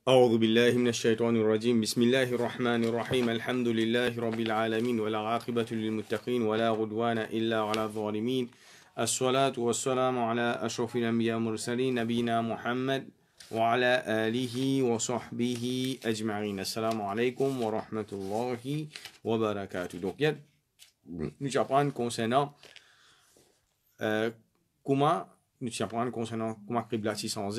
أعوذ بالله من الشيطان الرجيم بسم الله الرحمن الرحيم الحمد لله رب العالمين والعاقبة للمتقين ولا عدوان إلا على الظالمين الصلاة والسلام على أشرف الأنبياء والمرسلين نبينا محمد وعلى آله وصحبه أجمعين. السلام عليكم ورحمة الله وبركاته. Donc, nous apprenons concernant comment Qibla 600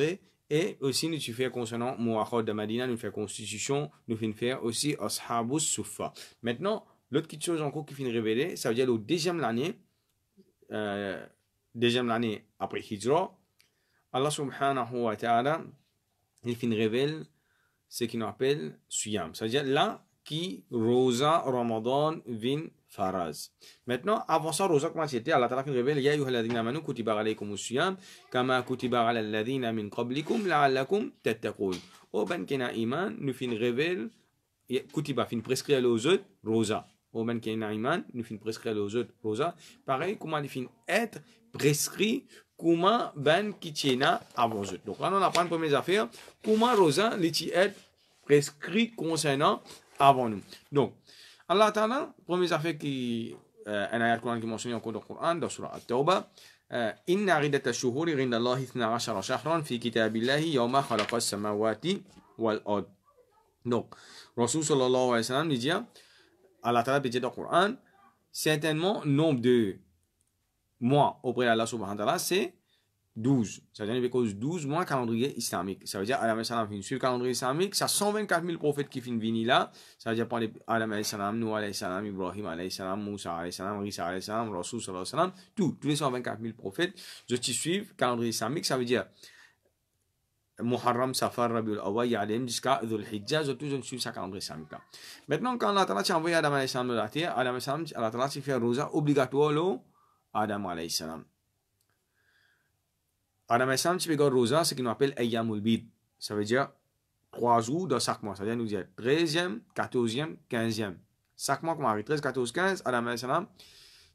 et aussi nous faisons concernant Muakhad de Madina, nous faisons constitution, nous faisons faire aussi Ashabus Suffa. Maintenant, l'autre petite chose encore qui finit révéler, ça veut dire le deuxième année après Hijra, Allah subhanahu wa ta'ala, il finit révèle ce qu'il appelle Suyam. Ça veut dire là qui Rosa Ramadan vin faraz. Maintenant, avant ça, Rosa, comment c'était? Allah Ta'ala révèle Ya ayyuhalladhina amanu kutiba alaykumus siyam kama kutiba ala alladhina min qablikum la'allakum tattaqun. Au ben kena iman, nous fin révèle kutiba fin prescrire aux autres Rosa. Au ben kena iman, nous fin prescrire aux autres Rosa. Pareil, comment il fin être prescrit comment ben kitchena avant eux. Donc là, on apprend les premières affaires. Comment Rosa l'est être prescrit concernant avant nous. Donc, Allah Ta'ala, première affaire qui un ayat Coran qui mentionne encore dans le Coran, dans Surah At-Tawbah, Inna riddat ash-shuhuri rinda Allah 12 shahran fi kitabillahi yawma khalaqa as-samawati wal ard. Donc, Rasul sallallahu alayhi wa sallam dit, Allah Ta'ala dit dans le Coran, certainement, nombre de mois auprès d'Allah subhanahu wa ta'ala, c'est 12. Ça veut dire qu'il 12 mois calendrier islamique. Ça veut dire Adam salam fin sur le calendrier islamique, ça 124 000 prophètes qui finissent venir là. Ça veut dire par Adam salam, Noah alayhi salam, Ibrahim salam, Moussa alayhi salam, Isa salam, Rasul sallallahu alayhi wa sallam, tous les 124 000 prophètes, je te suivent calendrier islamique. Ça veut dire Muharram, Safar, Rabiul Awwal, Ya'lim jusqu'à Dhul Hijjah, tous je suis sa calendrier islamique là. Maintenant, quand Allah Ta'ala a envoyé Adam alayhi salam de la terre, Adam salam, Allah Ta'ala a fait rosa obligatoire Adam alayhi salam. Adam alayhi salam, tu peux garder rosa, ce qu'on appelle Ayyamul Bid. Ça veut dire 3 jours dans chaque mois. Ça veut dire nous dire 13e, 14e, 15e. Chaque mois, comme on arrive 13, 14, 15, Adam alayhi salam,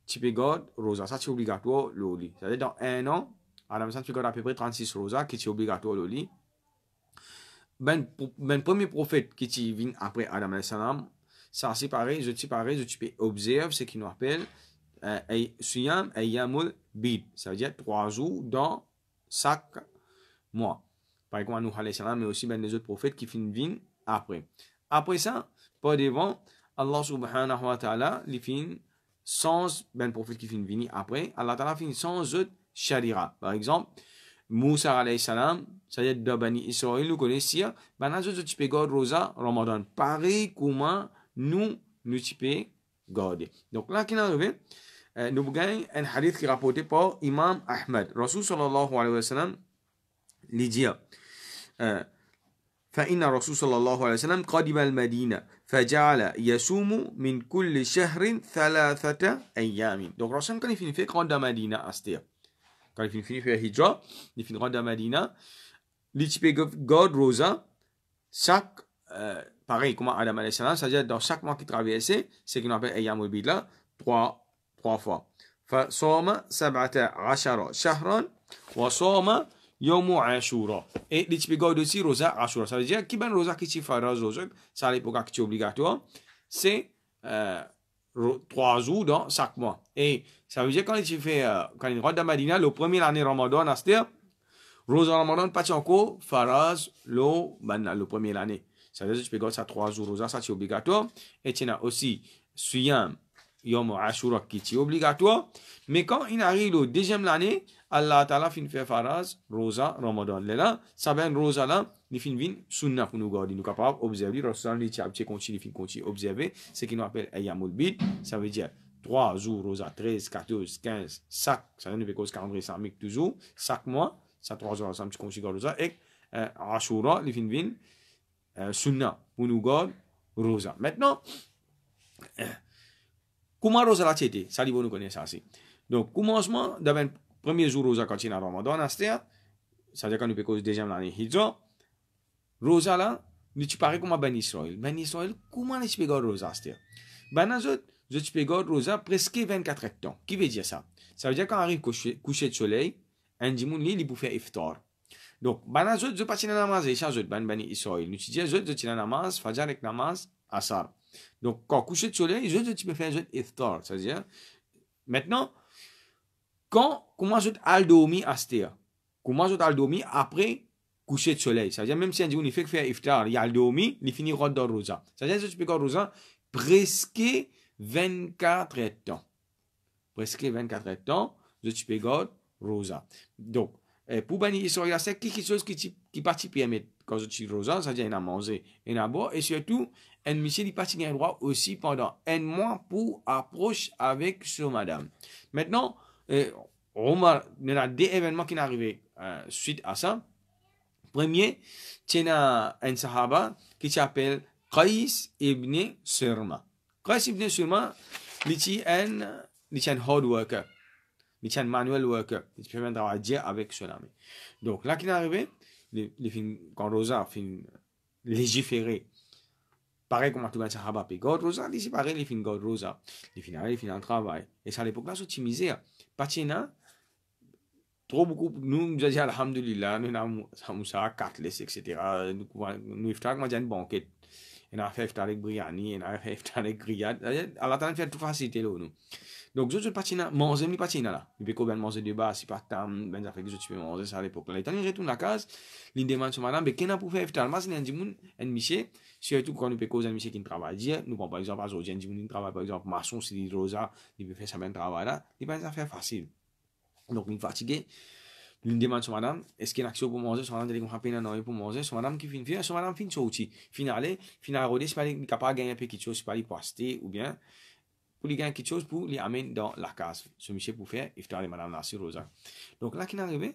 tu peux garder rosa. Ça, c'est obligatoire le lit. Ça veut dire dans un an, Adam alayhi salam, tu peux garder à peu près 36 rosa qui est obligatoire le lit. Ben, premier prophète qui vient après Adam alayhi salam, ça c'est pareil, je peux observer ce qu'on appelle Suyam Ayyamul Bid. Ça veut dire 3 jours dans chaque mois. Par exemple, nous alayhi salam, mais aussi ben, les autres prophètes qui viennent après. Après ça, par devant, Allah subhanahu wa ta'ala, il finit sans ben prophètes qui viennent après. Allah ta'ala finit sans autres sharia. Par exemple, Moussa alayhi salam, c'est-à-dire de Bani Israël, nous connaissons, ben les autres types garder rosa Ramadan. Pareil comment nous types garder. Donc là, qui est arrivé, nous avons un hadith qui est rapporté par Imam Ahmad. Rasul sallallahu alayhi wa sallam lui dit فإن رسول صلى الله عليه وسلم قدم المدينة فجعل يصوم من كل شهر 3 أيام. Donc Rasul quand il finit faire grande Madina astir. Quand il finit faire hijra, il finit grande Madina, il type God rosa chaque pareil comme Adam alayhi salam, c'est-à-dire dans chaque mois qui traversait, c'est qu'on appelle Ayyamul Bid là, 3 fois. فصام 17 شهرا وصام يوم عاشوراء. Et les types garde aussi rosa Ashura. Ça veut dire qui ben rosa qui t'y faraz rosa, ça à l'époque qui est obligatoire, c'est 3 jours dans chaque mois. Et ça veut dire quand tu fais quand il rentre dans Madina, le premier année Ramadan, c'est-à-dire rosa Ramadan pas encore faraz le premier année. Ça veut dire tu peux garder ça 3 jours rosa, ça c'est obligatoire. Et tu as aussi Suyam Yom Ashura qui est obligatoire. Mais quand il arrive au deuxième année, Allah Ta'ala fin fait faraz rosa Ramadan. Là, ça vient rosa là, il fin vin sunna pour nous garder. Nous capables observer. Rasul dit tu continue observer. Ce qu'on appelle Ayyamul Bid. Ça veut dire 3 jours rosa, 13, 14, 15, chaque, ça veut dire que calendrier islamique toujours, chaque mois, ça 3 jours ensemble, tu continues rosa. Et Ashura, il fin vin sunna pour nous garder rosa. Maintenant, comment rosa la tête? Ça dit, vous nous connaissez ça aussi. Donc, commencement, d'abord, premier jour rosa quand il y a Ramadan, c'est-à-dire quand nous faisons deuxième année hijra, rosa là, nous tu parais comme Ben Israël. Ben Israël, comment tu peux garder rosa, c'est-à-dire? Ben azot, tu peux garder rosa presque 24 heures de temps. Qui veut dire ça? Ça veut dire quand arrive coucher de soleil, un dimanche, il peut faire iftar. Donc, bana zot je pas namaz et ça zot bani Israël. Nous disons zot je namaz, fajar avec namaz, asar. Donc, quand coucher de soleil, zot tu peux faire zot iftar, c'est-à-dire maintenant comment zot al dormi astea. Comment zot al dormi après coucher de soleil. C'est-à-dire même si on dit fait faire iftar, il y a al dormi, il finit dans rosa. C'est-à-dire que tu peux faire rosa presque 24 heures de temps. Presque 24 heures de temps, tu peux faire rosa. Donc, pour bannir Israël, c'est quelque chose qui partit permettre quand tu fais rosa, c'est-à-dire qu'il a mangé, il a boire, et surtout, un monsieur il partit un droit aussi pendant un mois pour approche avec sur madame. Maintenant, il y a des événements qui sont arrivés suite à ça. Premier, il y a un sahaba qui s'appelle Qais ibn Surma. Qais ibn Surma, il est un hard worker. Il est un manual worker. Il peut même travailler avec son ami. Donc là, qui est arrivé, quand Rosa fin légiférer, pareil comme tout le sahaba, puis God Rosa, il pareil, il fin God Rosa. Il fin un travail. Et ça, à l'époque là, c'est optimisé. Patina, trop beaucoup, nous disons alhamdulillah, nous avons ça, cutlass, etc. Nous iftar, moi j'ai une banquette. On a fait iftar avec biryani, on a fait iftar avec grillade. Allah t'en fait tout facilité là, nous. Donc, je patina, manger, mi patina là. Il peut manger de bas, si pas tam, ben ça fait que je peux manger ça à l'époque. Là, il retourne à la case, il demande sur madame, mais qu'est-ce pour faire iftar? Moi, c'est un dimoun, un monsieur, surtout quand nous peut causer un monsieur qui travaille, nous prenons par exemple, aujourd'hui, un dimoun qui travaille, par exemple, maçon, c'est des rosa, il peut faire ça même travail là, il peut ça faire facile. Donc, il est fatigué. Il demande sur madame, est-ce qu'il y a une action pour manger? Sur madame, il y a une pour manger. Sur madame, qui finit, sur madame, finit sorti. Finale, rodé, c'est pas il est capable de gagner un peu quelque chose, c'est pas il poster ou bien pour lui gagner quelque chose pour lui amener dans la case. Ce monsieur pour faire iftar et madame là sur Rosa. Donc là, qui est arrivé,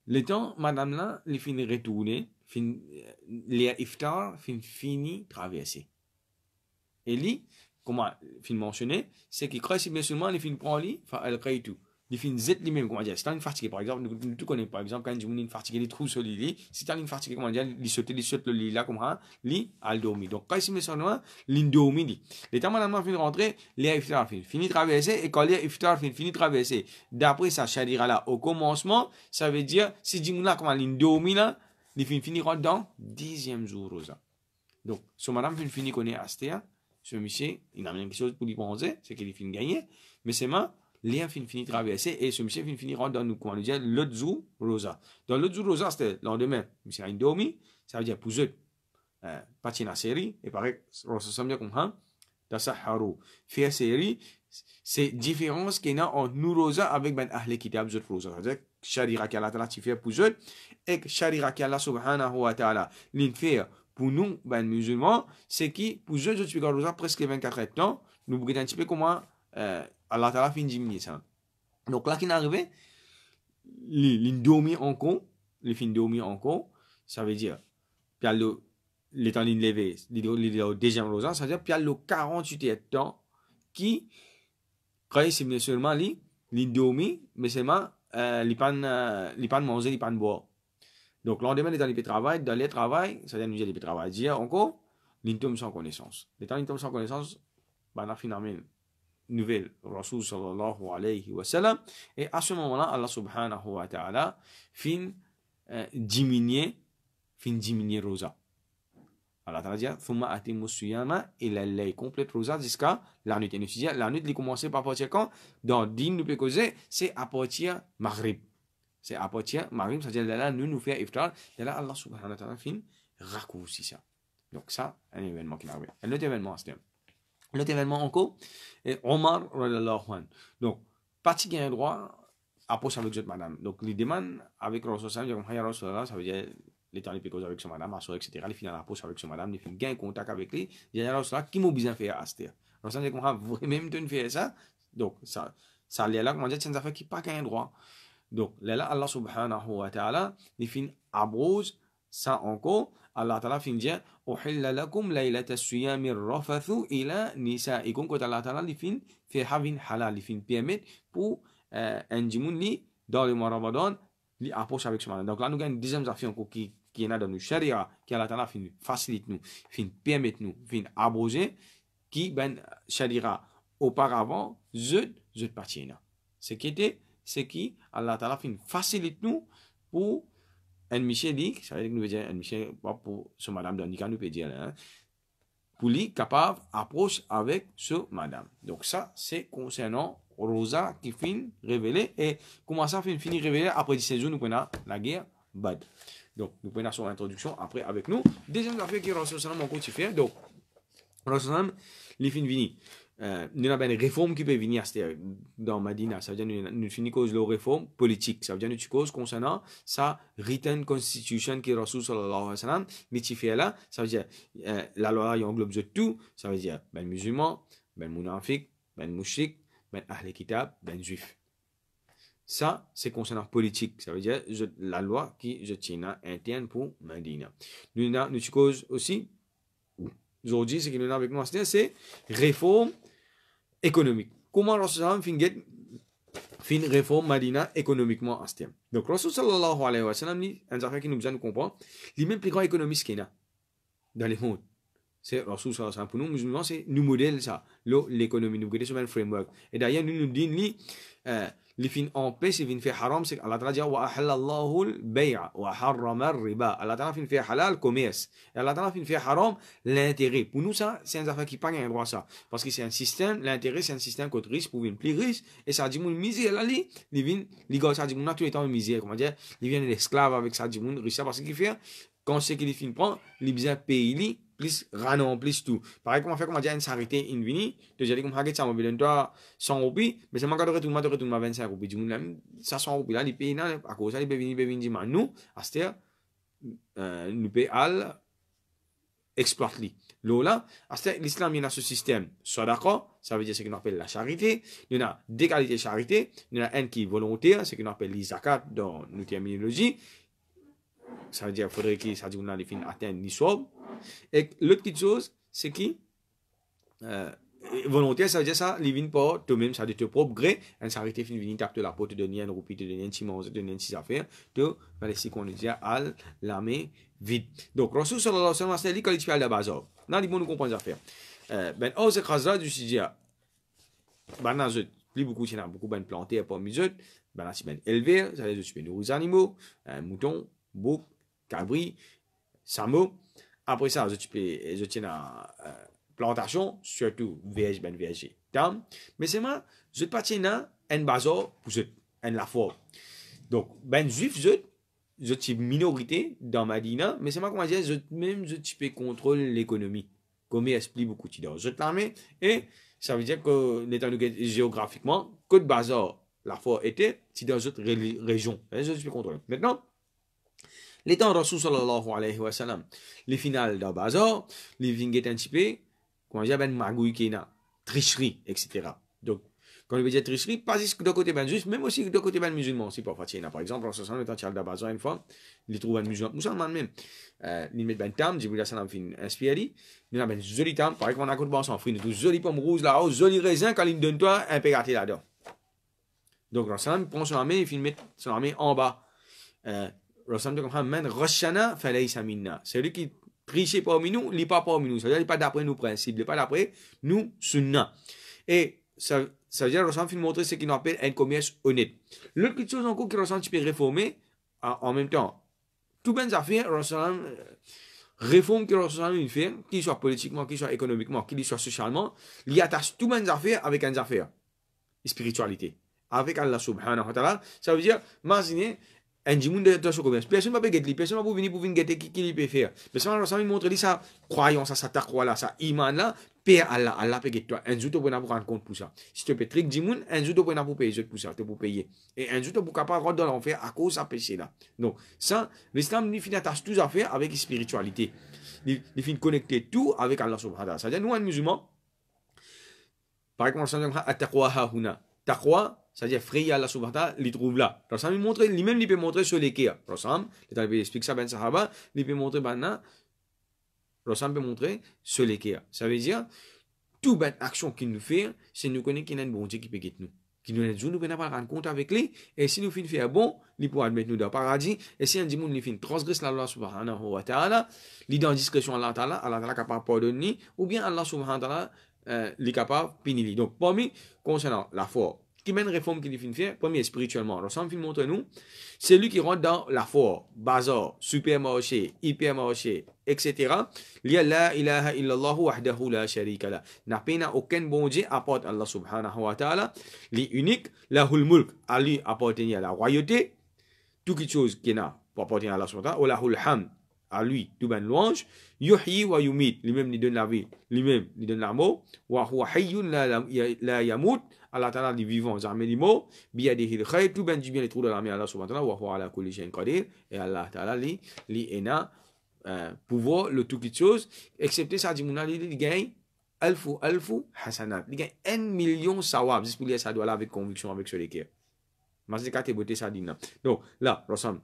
le temps, madame là, il finit retourner, les iftar, fini traverser. Et lui, comment il mentionné, c'est qu'il croit si bien seulement, il finit prendre lui, enfin, elle crée tout. Il finit z lui-même, comment dire, si tu as une fatigue, par exemple, nous tout connaissons, par exemple, quand une fatigue, il trouve sur le lit, si tu as une fatigue, comment dire, il saute le lit là, comme ça, lui, elle dormit. Donc, quand il met sur nous, il dormit. Les temps, madame, finit rentrer, les iftar finit traverser, et quand les iftar finit traverser, d'après ça, Shadira là, au commencement, ça veut dire, si dis là, comment il dormit là, il finit rentrer dans 10e jour, Rosa. Donc, si madame finit connaît Astéa, ce monsieur, il a rien quelque chose pour lui penser, c'est qu'il finit gagner, mais c'est moi, Léa finit traverser et ce monsieur finit rentrer dans nous, comment on dit, l'autre jour, Rosa. Dans l'autre jour, Rosa, c'était le lendemain, monsieur a une dormi, ça veut dire pour eux, pas de série, et pareil, Rosa, ça veut dire comme ça, dans sa haro. Faire série, c'est différence qu'il y a entre nous, Rosa, avec ben Ahle Kitab, zot Rosa. C'est-à-dire, Sharira qui Allah ta'ala, tu fais pour eux, et Sharira qui Allah subhanahu wa ta'ala, l'infère pour nous, ben musulmans, c'est qui, pour eux, je suis Rosa presque 24 heures de temps, nous regardons un petit peu comment, Allah Ta'ala fin diminuer ça. Donc là, qui est arrivé, il dormi encore, il fin dormi encore, ça veut dire, puis le temps de lever, le deuxième rosa, ça veut dire, puis il y a le 48 heures de temps qui, quand c'est seulement il dormi, mais seulement, il pas manger, il pas boire. Donc, le lendemain, il peut travailler, dans les travail, c'est-à-dire, nous, il peut travailler encore, il tombe sans connaissance. Le temps, il tombe sans connaissance, ben, là, finalement, nouvelle Rasul sallallahu alayhi wa sallam, et à ce moment-là Allah subhanahu wa ta'ala fin diminuer rosa. Allah ta'ala dit thumma atimu siyama ila lay complète rosa jusqu'à la nuit. Et nous disons la nuit il commence par partir quand dans din nous peut causer c'est à partir maghrib. C'est à partir maghrib, c'est-à-dire là nous faire iftar et là Allah subhanahu wa ta'ala fin raccourci ça. Donc ça un événement qui arrive. Un autre événement c'est l'autre événement encore, et Omar, donc, parti qui a un droit, approche avec cette madame. Donc, il demande avec Rasul, ça veut dire, les temps, il peut causer avec ce madame, etc. Il finit approche avec ce madame, il finit gain contact avec lui. Il y a Rasul, qui m'a besoin faire Astir. Rasul dit, vous même tu faire ça. Donc, ça est là, comment dire, c'est une affaire qui n'a pas un droit. Donc, là, Allah subhanahu wa ta'ala, il finit abroge ça encore. Allah Ta'ala fin dire uhilla lakum laylata siyami rafathu ila nisaikum quand Allah Ta'ala li fin fait havin halal li fin permettre pour un djimoun li dans le mois Ramadan li approche avec ce moment. Donc là nous avons une deuxième affaire encore qui est dans le sharia qui Allah Ta'ala fin facilite nous fin permettre nous fin abroger qui ben sharia auparavant je partie là. Ce qui était c'est qui Allah Ta'ala fin facilite nous pour un monsieur dit, ça veut dire que nous veut dire, un monsieur, pour ce madame Danica, nous peut dire, hein, pour lui, capable, approche avec ce madame. Donc ça, c'est concernant Rosa qui finit révélé, et comment ça finit révélé, après 17 jours, nous prenons la guerre Bad. Donc, nous prenons son introduction après avec nous. Deuxième affaire qui est Rasul Salam, on continue faire. Donc, Rasul Salam, les fins vini. Nous avons une réforme qui peut venir dans Madina. Ça veut dire que nous finissons cause de la réforme politique. Ça veut dire que nous cause concernant sa written constitution qui est Rasul Sallallahu Alayhi wa Sallam. Mais tu fais là, ça veut dire la loi englobe tout. Ça veut dire ben musulman, ben mounafik, ben mouchik, ben ahl kitab, ben juif. Ça, c'est concernant politique. Ça veut dire la loi qui je tiens interne pour Medina. Nous cause aussi, aujourd'hui, ce qui nous a avec nous, c'est réforme économique. Comment Rasul fin réforme Medina économiquement en ce temps. Donc, Rasul sallallahu alayhi wa sallam, un affaire qui nous besoin de comprendre, les mêmes plus grands économistes qu'il y a dans les mondes. C'est Rasul sallallahu alayhi wa sallam. Pour nous, musulmans, c'est nous modèle ça, l'économie, nous regardons sur un framework. Et d'ailleurs, nous disons, les fins en paix, c'est fin fait haram, c'est Allah Ta'ala dit wa ahallallahu al-bay'a wa harrama ar-riba. Allah Ta'ala fin fait halal commerce. Et Allah Ta'ala fin fait haram l'intérêt. Pour nous ça, c'est un affaire qui pas un droit ça parce que c'est un système, l'intérêt c'est un système contre riche pour une plus riche et ça dit mon misère là li vient li gars ça dit mon tout étant misère comment dire, il vient l'esclave avec ça dit mon riche parce qu'il fait quand c'est qu'il fin prend, il bien payer li plus ranon plus tout. Pareil comment faire comment dire une charité invini, tu dis comme haget ça mobile toi 100 roupies, mais c'est manque de retourner 25 roupies. Du monde ça 100 roupies là, il paye là à cause ça il peut venir dire nous à cette nous paye al exploite li. Là, l'islam il y a ce système sadaqa, ça veut dire ce qu'on appelle la charité. Il y a deux qualités de charité, il y en a un qui est volontaire, ce qu'on appelle les zakat dans notre terminologie. Ça veut dire qu'il faudrait que ça dit qu'on a les fins atteindre l'islam. Et l'autre petite chose, c'est qui volontaire, ça veut dire ça, les vins pas toi-même, ça veut dire te propre gré, une charité fin venir taper la porte, te donner une roupie, te donner un timon, te donner une six affaires, te va laisser qu'on dit à la main vide. Donc, Rasul sallallahu alayhi wa sallam, c'est lui qui a dit à la base. Là, il faut nous comprendre les affaires. Ben, au Khazraj, je suis dit, ben, plus beaucoup, il y a beaucoup de plantés pour mes autres, ben, c'est bien élevé, ça veut dire que tu peux nourrir les animaux, moutons, bouc, cabri, samo. Après ça, je tiens à plantation, surtout VG, ben VG. Mais c'est moi, je pas tiens un bazar pour un la forme. Donc, ben juif, je suis minorité dans Madina, mais c'est moi comment dire, je peux contrôler l'économie. Comme il explique beaucoup de choses. Je l'armée et ça veut dire que géographiquement, que de bazar la forme était, c'est dans d'autres régions. Je peux contrôler. Maintenant, l'étant Rasul sallallahu alayhi wa sallam, les finales d'un bazar, les vignettes un petit peu, comment dire, ben magouille qui est tricherie, etc. Donc, quand on veut dire tricherie, pas juste de côté ben juste, même aussi de côté ben musulman, c'est pas facile. Par exemple, Rasul sallallahu alayhi wa sallam, bazar une fois, il trouve un musulman même, il met ben tam, Jibril sallam fin inspiré, il a ben joli tam, par exemple, on a côté bon sans fruit, tout joli pomme rouge là-haut, joli raisin, quand il donne toi un peu gâté là-dedans. Donc, Rasul sallam prend son armée, il met son armée en bas. Rasul Muhammad Rashana falaysa minna. C'est lui qui triche parmi nous, il n'est pas parmi nous. C'est-à-dire qu'il n'est pas d'après nos principes, il n'est pas d'après nous sunna. Et ça veut dire que Rasul fait montrer ce qu'il appelle un commerce honnête. L'autre petite chose encore que Rasul peut réformer en même temps. Tout bien affaires, Rasul réforme que Rasul fait, qu'il soit politiquement, qu'il soit économiquement, qu'il soit socialement, il attache tout bien affaires avec une affaire spiritualité. Avec Allah subhanahu wa ta'ala. Ça veut dire, imaginez, un djimoun de ce commerce. Personne ne va pas guetter, personne ne va venir pour venir guetter qui peut faire. Mais ça va montrer ça, croyance, ça taqwa là, ça iman là, père Allah, Allah peut guetter toi. Un jour, tu peux pour rendre compte pour ça. Si tu peux trick djimoun, un jour, tu peux pour payer pour ça, tu peux payer. Et un jour, tu peux capable rentrer dans l'enfer à cause de ça péché là. Donc, ça, l'islam, il finit attache tout à faire avec la spiritualité. Il finit connecter tout avec Allah subhanahu wa ta'ala. C'est-à-dire, nous, un musulman, par exemple, on s'en taqwa hahuna. Taqwa, c'est-à-dire frayer Allah subhanahu wa ta'ala, il trouve là. Rasul montre, lui-même, il peut montrer sur l'équerre. Rasul, il explique ça, ben sahaba, il peut montrer, ben Rasul peut montrer sur l'équerre. Ça veut dire, toute bonne action qu'il nous fait, c'est nous connaître qu'il y a un bon Dieu qui peut guider nous. Qui nous aide, nous ne pouvons pas rendre compte avec lui. Et si nous finissons faire bon, il pourra admettre nous dans le paradis. Et si un dimanche, nous finissons transgresser Allah subhanahu wa ta'ala, il dans discrétion Allah ta'ala, Allah ta'ala capable de pardonner, ou bien Allah subhanahu wa ta'ala, il est capable de punir. Donc, parmi, concernant la foi, qui mène réforme qu'il fin faire, premier spirituellement. Rasul fin montre nous, c'est lui qui rentre dans la foire, bazar, supermarché, hypermarché, etc. Il y a la ilaha illallah wahdahu la sharika la. N'a pas aucun bon Dieu à part Allah subhanahu wa ta'ala, l'unique, lahul mulk, à lui appartient à la royauté, toute chose qui n'a pas appartient à Allah subhanahu wa ta'ala, ou lahul hamd, à lui, tout ben louange, yuhyi wa yumit, lui-même lui donne la vie, lui-même lui donne la mort, wa huwa hayyun la yamut, Allah ta'ala dit vivant, jamais les mots, biyadihi al-khayr, tout ben du bien les trous de la main Allah subhanahu wa ta'ala, wa huwa ala kulli shay'in qadir, et Allah ta'ala li ena pouvoir le tout quelque chose, excepté ça dit mon ali il gagne alfu hasanat, il gagne 1 million sawab, juste pour lire ça doit là avec conviction avec ce l'équerre. Mais c'est quand beauté ça dit non. Donc là, Rasul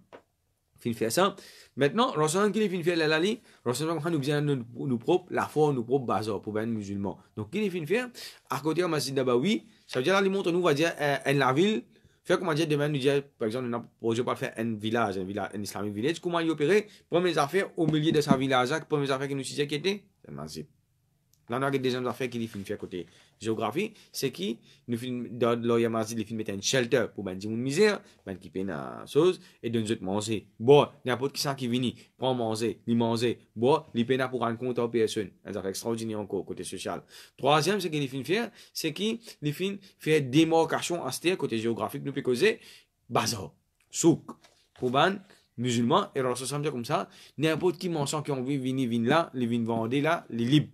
fin faire ça. Maintenant, Rasul qui fin faire la li, Rasul nous bien nous propre la foi nous propre bazar pour ben musulman. Donc qui fin faire à côté de Masjid Nabawi, ça veut dire là il montre nous va dire en la ville. Faire comment dire demain nous dire par exemple on a projet pas faire un village, un islamic village, comment y opérer, premières affaires au milieu de sa village, premières affaires qui nous disait qui était, c'est masjid. Là, on a des deuxièmes affaires qui finissent faire côté géographie, c'est qui nous finissent dans l'Oyamazid, ils finissent mettre un shelter pour ben dire une misère, ben qui peine à chose et donne autres manger. Bon, n'importe qui ça qui vient, prend manger, bon, il peine pour rendre compte aux personnes. Un affaire extraordinaire encore côté social. Troisième, c'est qu'ils finissent faire, c'est qui ils finissent faire démarcation à ce côté géographique, nous peut causer bazar, souk, pour ben musulmans et alors ça comme ça n'importe qui mention qui ont vu venir là les vins vendre là les libres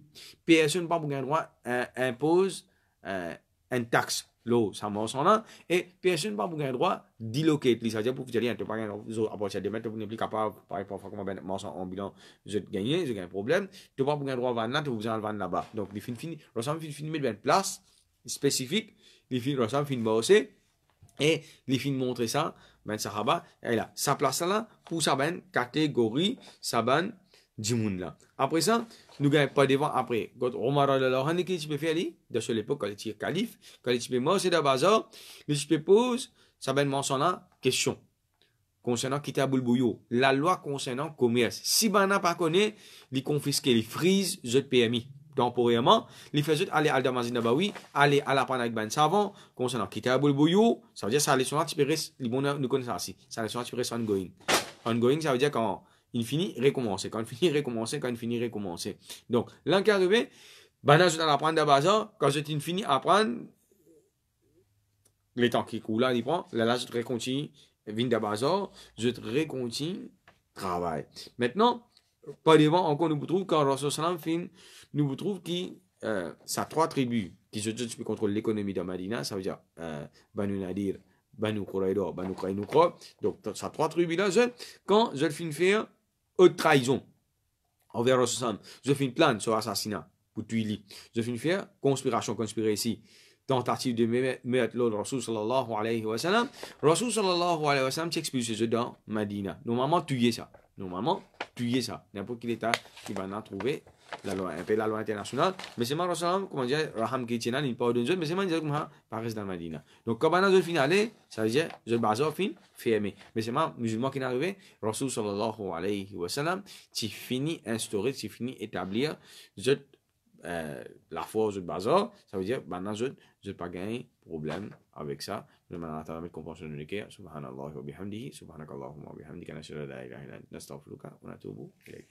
personne pas pour gagner droit impose une taxe l'eau ça mention là et personne pas pour gagner droit dilocate ça veut dire pour vous dire tu pas gagner à partir de maintenant vous n'êtes plus capable par exemple comment ben mention en bilan je gagner je gagne un problème tu pas pour gagner droit vendre là tu vous en vendre là-bas donc les fini ressemble fini mettre une place spécifique les fini ressemble fini bosser et les films montrent ça, ben Sahaba, et là, sa place là, pour sa ben catégorie, sa ben djimoun là. Après ça, nous gagnons pas devant après. Quand Omar Allah, qu'est-ce qu'il peut faire lui? De ce l'époque, quand il était calife, quand il était mort, c'est d'abord, il peut pose, sa ben mention là, question. Concernant Kitabul Bouyo, la loi concernant commerce. Si ben n'a pas connu, il confisque, il frise, je PMI. Temporairement, les faisait aller à Damazin Nabawi, aller à la panne avec ben savant, concernant Kitabul Bouyo, ça veut dire ça allait sur l'antipiris, les bons nous connaissons ainsi, ça allait sur l'antipiris ongoing. Ongoing, ça veut dire quand il finit, recommencer, quand il finit, recommencer, quand il finit, recommencer. Donc, l'un qui est arrivé, ben là, je dois apprendre d'abord, quand je finis apprendre, les temps qui coulent là, il prend, là, je te continue, vin d'abord, je te recontinue, travail. Maintenant, pas devant, encore nous trouve quand Rasul Salam fin, nous trouve qui ça trois tribus qui se contrôlent l'économie de Madina, ça veut dire Banu Nadir, Banu Qurayda, Banu Qaynouqa. Donc ça trois tribus là, quand je fin faire haute trahison envers Rasul Salam, je fin plan sur assassinat pour tuer, je fin faire conspiration, conspiracy, tentative de mettre l'ordre Rasul sallallahu alayhi wa sallam. Rasul sallallahu alayhi wa sallam t'expulse dans Madina. Normalement tuer ça. Normalement, tuer ça. N'importe quel État qui va en trouver la loi, un peu la loi internationale. Mais c'est mal, comment dire, Raham Kitchenan, il parle d'un jeu, mais c'est mal, comme ça, Paris dans Madina. Donc, quand on a le finale, ça veut dire, le bazar fin, fermé. Mais c'est mal, musulman qui est arrivé, Rasul sallallahu alayhi wa sallam, tu finis instaurer, tu finis établir, la force du bazar, ça veut dire, maintenant, je n'ai pas gagné problème avec ça. Je m'en attends avec compréhension de l'équerre. Subhanallah wa bihamdihi, subhanakallahumma wa bihamdika, nashhadu an la ilaha illa anta, nastaghfiruka wa natubu ilayk.